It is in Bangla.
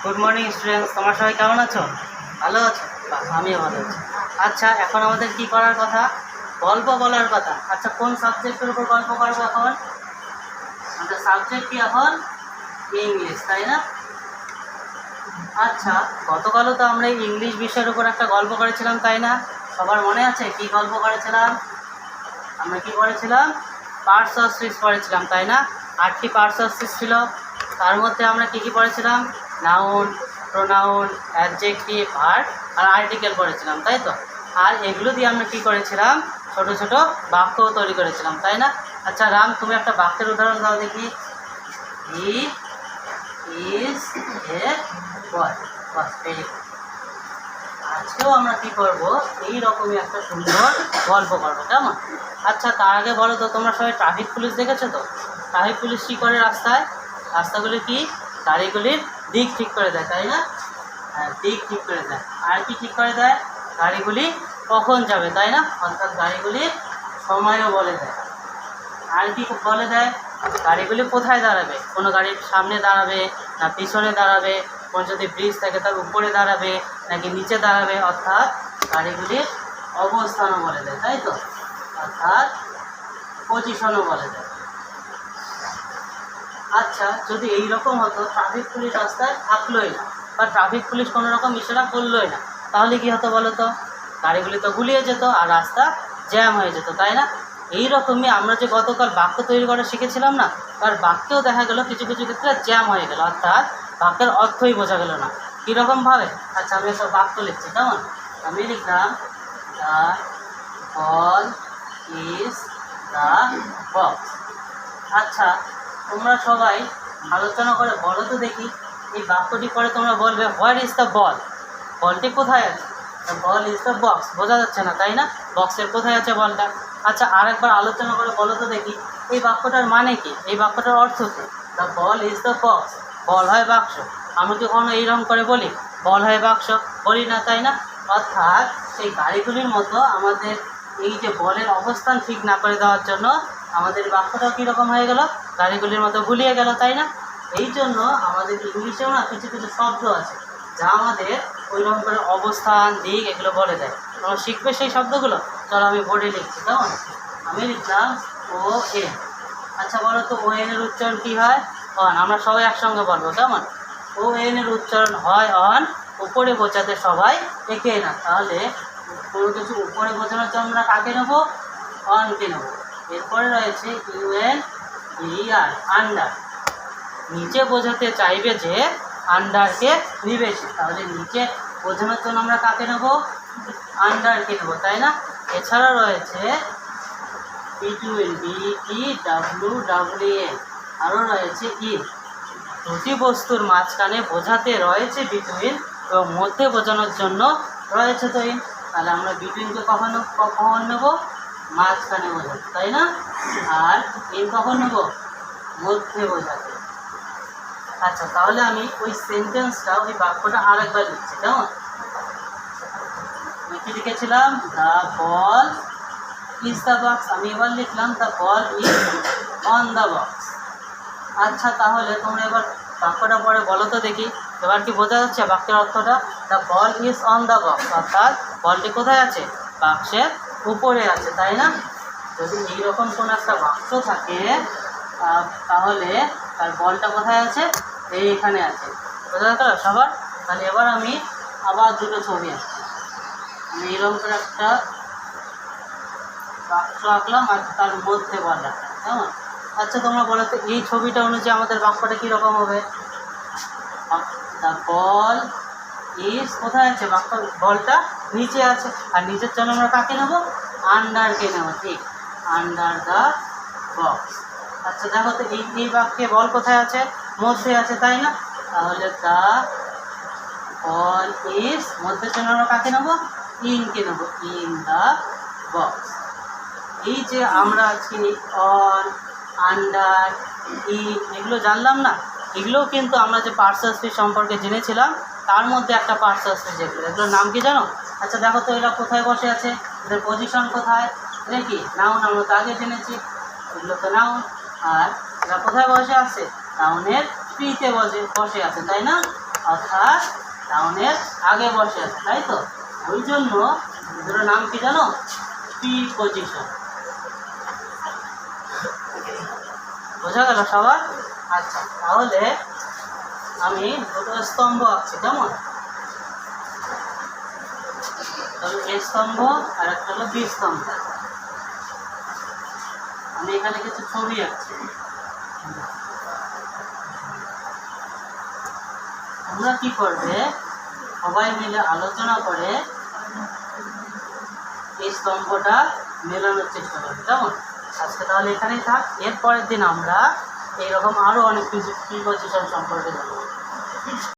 গুড মর্নিং স্টুডেন্টস, তোমরা সবাই কেমন আছো? ভালো আছো? বাহ, আমিও ভালো আছি। আচ্ছা, এখন আমাদের কি করার কথা? গল্প বলার কথা। আচ্ছা, কোন সাবজেক্টের উপর গল্প করবো এখন? আমাদের সাবজেক্ট কি এখন? ইংলিশ, তাই না? আচ্ছা, গতকালও তো আমরা ইংলিশ বিষয়ের উপর একটা গল্প করেছিলাম, তাই না? সবার মনে আছে কি গল্প করেছিলাম? আমরা কি করেছিলাম? পার্টস অফ স্পিচ পড়েছিলাম, তাই না? 8টি পার্টস অফ স্পিচ ছিল। তার মধ্যে আমরা কি কি পড়েছিলাম? নাউন, প্রোনাউন, অ্যাডজেক্টিভ, ভার্ব আর আর্টিকেল পড়েছিলাম, তাই তো? আর এগুলো দিয়ে আমরা কি করেছিলাম? ছোট ছোট বাক্যও তৈরি করেছিলাম, তাই না? আচ্ছা রাম, তুমি একটা বাক্যের উদাহরণ দাও দেখি। He is a boy. Bus, very good. আজকেও আমরা কি করব? এই রকমই একটা সুন্দর গল্প করবো, কেমন? আচ্ছা, তার আগে বলো তো, তোমরা সবাই ট্রাফিক পুলিশ দেখেছো তো? ট্রাফিক পুলিশ কী করে রাস্তায়? রাস্তাগুলি কি গাড়িগুলির দিক ঠিক করে দেয়, তাই না? হ্যাঁ, দিক ঠিক করে দেয়। আর কি ঠিক করে দেয়? গাড়িগুলি কখন যাবে, তাই না? অর্থাৎ গাড়িগুলির সময়ও বলে দেয়। আর কি বলে দেয়? গাড়িগুলি কোথায় দাঁড়াবে, কোনো গাড়ির সামনে দাঁড়াবে না পিছনে দাঁড়াবে, কোন যদি ব্রিজ থাকে তার উপরে দাঁড়াবে নাকি নিচে দাঁড়াবে, অর্থাৎ গাড়িগুলির অবস্থানও বলে দেয়, তাই তো? অর্থাৎ পজিশনও বলে দেয়। আচ্ছা, যদি এই রকম হতো, ট্রাফিক পুলিশ রাস্তায় থাকলোই না বা ট্রাফিক পুলিশ কোনো রকম ইশারা করলোই না, তাহলে কি হতো বলো তো? গাড়িগুলি তো গুলিয়ে যেত আর রাস্তা জ্যাম হয়ে যেত, তাই না? এই রকমই আমরা যে গতকাল বাক্য তৈরি করা শিখেছিলাম না, তার বাক্যেও দেখা গেল কিছু কিছু ক্ষেত্রে জ্যাম হয়ে গেল, অর্থাৎ বাক্যের অর্থই বোঝা গেল না। কীরকমভাবে? আচ্ছা, আমি একটা বাক্য লিখছি, কেমন? আমি লিখলাম, the ball is the box. আচ্ছা, তোমরা সবাই আলোচনা করে বলো তো দেখি, এই বাক্যটি পরে তোমরা বলবে, হোয়ার ইজ দ্য বল? বলটি কোথায় আছে? The ball is the box. বোঝা যাচ্ছে না, তাই না? বক্সের কোথায় আছে বলটা? আচ্ছা, আরেকবার আলোচনা করে বলো তো দেখি, এই বাক্যটার মানে কি, এই বাক্যটার অর্থ কী? The ball is the box. Ball হয় বাক্স। আমি কি কখনো এইরকম করে বলি বল হয় বাক্স? বলি না, তাই না? অর্থাৎ সেই গাড়িগুলির মতো আমাদের এই যে বলের অবস্থান ঠিক না করে দেওয়ার জন্য আমাদের বাক্যটাও কীরকম হয়ে গেল? গাড়িগুলির মতো গুলিয়ে গেল, তাই না? এই জন্য আমাদের ইংলিশেও না কিছু কিছু শব্দ আছে যা আমাদের ওইরকম করে অবস্থান, দিক এগুলো বলে দেয়। তোমরা শিখবে সেই শব্দগুলো। চলো আমি বোর্ডে লিখছি, কেমন? আমি লিখলাম ও এন। আচ্ছা বলো তো, ও এন এর উচ্চারণ কী হয়? অন। আমরা সবাই একসঙ্গে বলবো, কেমন? ও এন এর উচ্চারণ হয় অন। উপরে বোঝাতে সবাই একে না, তাহলে কোনো কিছু উপরে বোঝানোর জন্য আমরা কাকে নেবো? অনকে নেবো। এরপরে রয়েছে ইউএন আর, আন্ডার। নিচে বোঝাতে চাইবে যে আন্ডারকে নিবেছে, তাহলে নিচে বোঝানোর জন্য আমরা কাকে নেব? আন্ডারকে নেব, তাই না? এছাড়া রয়েছে বিটুইন, BTWWN। আরও রয়েছে ইন। দুটি বস্তুর মাঝখানে বোঝাতে রয়েছে বিটুইন এবং মধ্যে বোঝানোর জন্য রয়েছে তো ইন। তাহলে আমরা বিটুইনকে কখন নেব? মাঝখানে বোঝাতে, তাই না? আর ইন কখন নেব? মধ্যে বোঝাতে। আচ্ছা, তাহলে আমি ওই সেন্টেন্সটা, ওই বাক্যটা আর একবার লিখছি, কেমন? আমি কি লিখেছিলাম? The ball is the box. আমি এবার লিখলাম the ball is on the box. আচ্ছা, তাহলে তোমরা এবার বাক্যটা পরে বলো তো দেখি, এবার কি বোঝা যাচ্ছে বাক্যের অর্থটা? The ball is on the box, অর্থাৎ বলটি কোথায় আছে? বাক্সের উপরে আছে, তাই না? যদি এইরকম কোনো একটা বাক্স থাকে তাহলে তার বলটা কোথায় আছে? এইখানে আছে। বোঝা গেল সবার? তাহলে এবার আমি আবার দুটো ছবি আঁকছি। আমি এরকম করে একটা বাক্স আঁকলাম আর তার মধ্যে বল রাখলাম, কেমন? আচ্ছা, তোমরা বলো তো, এই ছবিটা অনুযায়ী আমাদের বাক্যটা কীরকম হবে? দ্য বল ইজ কোথায় আছে? বাক্য বলটা নিচে আছে, আর নিচের জন্য আমরা কাকে নেব? আন্ডারকে নেব, ঠিক? Under the box. আচ্ছা দেখো তো, এই বাক্যে বল কোথায় আছে? মধ্যে আছে, তাই না? তাহলে দ্য বল ইজ, মধ্যের জন্য আমরা কাকে নেব? ইনকে নেব, ইন দ্য বক্স। এই যে আমরা আজকে অন, আন্ডার, ইন এগুলো জানলাম না, এগুলোও কিন্তু আমরা যে পার্টস অফ স্পিচ সম্পর্কে জেনেছিলাম তার মধ্যে একটা পার্টস অফ স্পিচ। এগুলোর নাম কি জানো? আচ্ছা দেখো তো, এরা কোথায় বসে আছে? এদের পজিশন কোথায়? এটা কি নাউন? আমরা তো আগে জেনেছি, এগুলো তো নাউন। আর এরা কোথায় বসে আছে? নাউনের পিতে বসে আছে, তাই না? অর্থাৎ ডাউনের আগে বসে আছে, তাই তো? ওই জন্য এগুলোর নাম কি জানো? প্রিপজিশন। বোঝা গেল সবার? আচ্ছা, তাহলে আমি দুটো স্তম্ভ আঁকছি, কেমন? তাহলে এ স্তম্ভ আর একটা হলো বি স্তম্ভ। আমি এখানে কিছু ছবি আঁকছি। তোমরা কি করবে, সবাই মিলে আলোচনা করে এই স্তম্ভটা মেলানোর চেষ্টা করবে, কেমন? আজকে তাহলে এখানেই থাক। এর পরের দিন আমরা এইরকম আরও অনেক প্রিপজিশন সম্পর্কে জানবো।